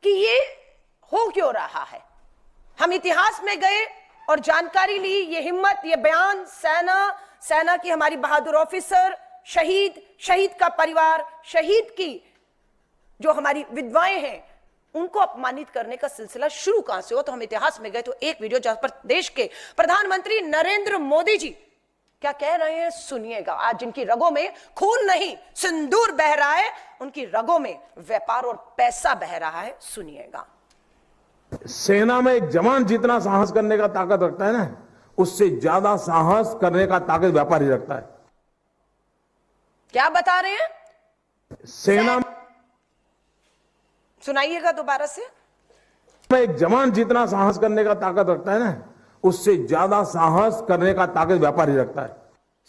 कि ये हो क्यों रहा है। हम इतिहास में गए और जानकारी ली, ये हिम्मत, ये बयान, सेना की हमारी बहादुर ऑफिसर, शहीद का परिवार, शहीद की जो हमारी विधवाएं हैं, उनको अपमानित करने का सिलसिला शुरू कहां से हो। तो हम इतिहास में गए तो एक वीडियो जहां पर देश के प्रधानमंत्री नरेंद्र मोदी जी क्या कह रहे हैं सुनिएगा। आज जिनकी रगों में खून नहीं सिंदूर बह रहा है, उनकी रगों में व्यापार और पैसा बह रहा है, सुनिएगा। सेना में एक जवान जितना साहस करने का ताकत रखता है ना, उससे ज्यादा साहस करने का ताकत व्यापारी रखता है। क्या बता रहे हैं? सेना सुनाइएगा दोबारा से। में एक जवान जितना साहस करने का ताकत रखता है ना, उससे ज्यादा साहस करने का ताकत व्यापारी रखता है।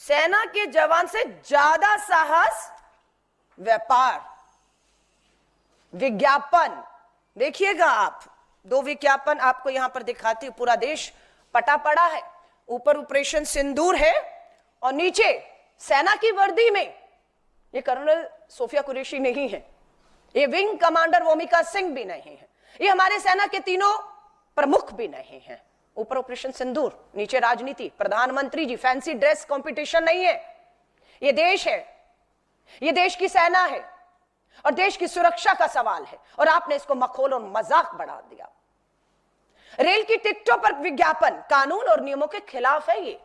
सेना के जवान से ज्यादा साहस व्यापार। विज्ञापन देखिएगा आप, 2 विज्ञापन आपको यहां पर दिखाती हूं। पूरा देश पटा पड़ा है, ऊपर ऑपरेशन सिंदूर है और नीचे सेना की वर्दी में ये कर्नल सोफिया कुरैशी नहीं है, ये विंग कमांडर वोमिका सिंह भी नहीं है, ये हमारे सेना के तीनों प्रमुख भी नहीं है। ऊपर ऑपरेशन सिंदूर, नीचे राजनीति, प्रधानमंत्री जी। फैंसी ड्रेस कंपटीशन नहीं है, ये देश है, ये देश की सेना है और देश की सुरक्षा का सवाल है, और आपने इसको मखौल और मजाक बढ़ा दिया। रेल की टिकटों पर विज्ञापन कानून और नियमों के खिलाफ है, ये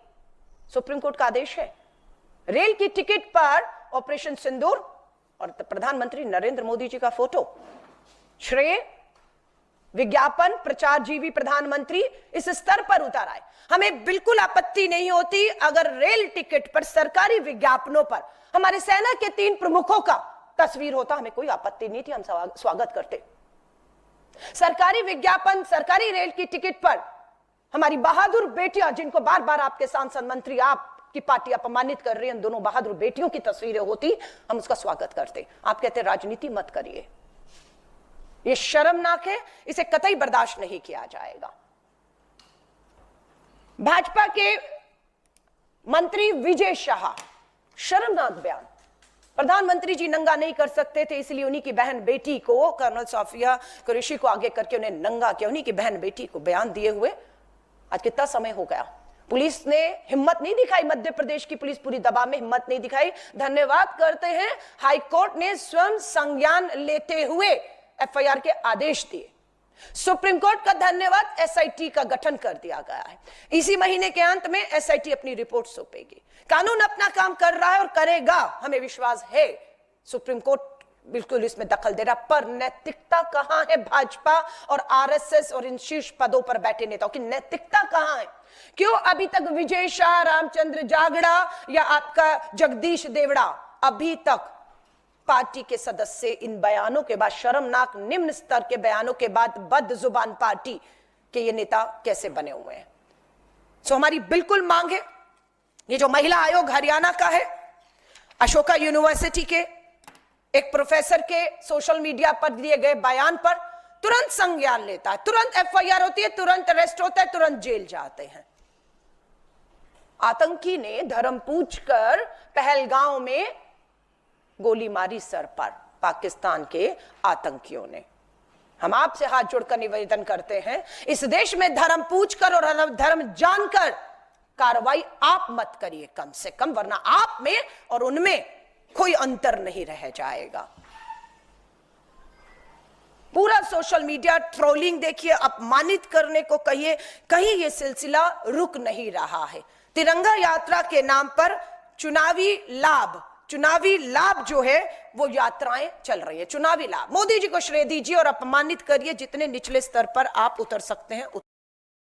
सुप्रीम कोर्ट का आदेश है। रेल की टिकट पर ऑपरेशन सिंदूर और प्रधानमंत्री नरेंद्र मोदी जी का फोटो, श्रेय विज्ञापन प्रचारजीवी प्रधानमंत्री इस स्तर पर उतर आए। हमें बिल्कुल आपत्ति नहीं होती अगर रेल टिकट पर, सरकारी विज्ञापनों पर हमारे सेना के 3 प्रमुखों का तस्वीर होता, हमें कोई आपत्ति नहीं थी, हम स्वागत करते। सरकारी विज्ञापन, सरकारी रेल की टिकट पर हमारी बहादुर बेटियां, जिनको बार बार आपके सांसद मंत्री, आपकी पार्टी अपमानित कर रही है, दोनों बहादुर बेटियों की तस्वीरें होती, हम उसका स्वागत करते। आप कहते राजनीति मत करिए, ये शर्मनाक है, इसे कतई बर्दाश्त नहीं किया जाएगा। भाजपा के मंत्री विजय शाह, शर्मनाक बयान। प्रधानमंत्री जी नंगा नहीं कर सकते थे, इसलिए उन्हीं की बहन बेटी को, कर्नल सोफिया कुरैशी को आगे करके उन्हें नंगा किया, उन्हीं की बहन बेटी को बयान दिए हुए आज कितना समय हो गया। पुलिस ने हिम्मत नहीं दिखाई, मध्य प्रदेश की पुलिस पूरी दबाव में हिम्मत नहीं दिखाई। धन्यवाद करते हैं हाईकोर्ट ने स्वयं संज्ञान लेते हुए एफआईआर के आदेश दिए। सुप्रीम कोर्ट का धन्यवाद, एसआईटी का गठन कर दिया गया है। इसी महीने के अंत में एसआईटी अपनी रिपोर्ट सौंपेगी। कानून अपना काम कर रहा है और करेगा, हमें विश्वास है। सुप्रीम कोर्ट बिल्कुल इसमें दखल दे रहा, पर नैतिकता कहां है भाजपा और आरएसएस और इन शीर्ष पदों पर बैठे नेताओं की नैतिकता कहां है? क्यों अभी तक विजय शाह, रामचंद्र जागड़ा या आपका जगदीश देवड़ा अभी तक पार्टी के सदस्य इन बयानों के बाद, शर्मनाक निम्न स्तर के बयानों के बाद, बदजुबान पार्टी के ये नेता कैसे बने हुए हैं? सो हमारी बिल्कुल मांग है, ये जो महिला आयोग हरियाणा का है, अशोका यूनिवर्सिटी के एक प्रोफेसर के सोशल मीडिया पर दिए गए बयान पर तुरंत संज्ञान लेता है, तुरंत एफआईआर होती है, तुरंत अरेस्ट होता है, तुरंत जेल जाते हैं। आतंकी ने धर्म पूछकर पहलगांव में गोली मारी सर पर, पाकिस्तान के आतंकियों ने। हम आपसे हाथ जोड़कर निवेदन करते हैं, इस देश में धर्म पूछकर और धर्म जानकर कार्रवाई आप मत करिए कम से कम, वरना आप में और उनमें कोई अंतर नहीं रह जाएगा। पूरा सोशल मीडिया ट्रोलिंग देखिए, अपमानित करने को कहिए, कहीं यह सिलसिला रुक नहीं रहा है। तिरंगा यात्रा के नाम पर चुनावी लाभ जो है वो यात्राएं चल रही है, चुनावी लाभ। मोदी जी को श्रेय दीजिए और अपमानित करिए, जितने निचले स्तर पर आप उतर सकते हैं।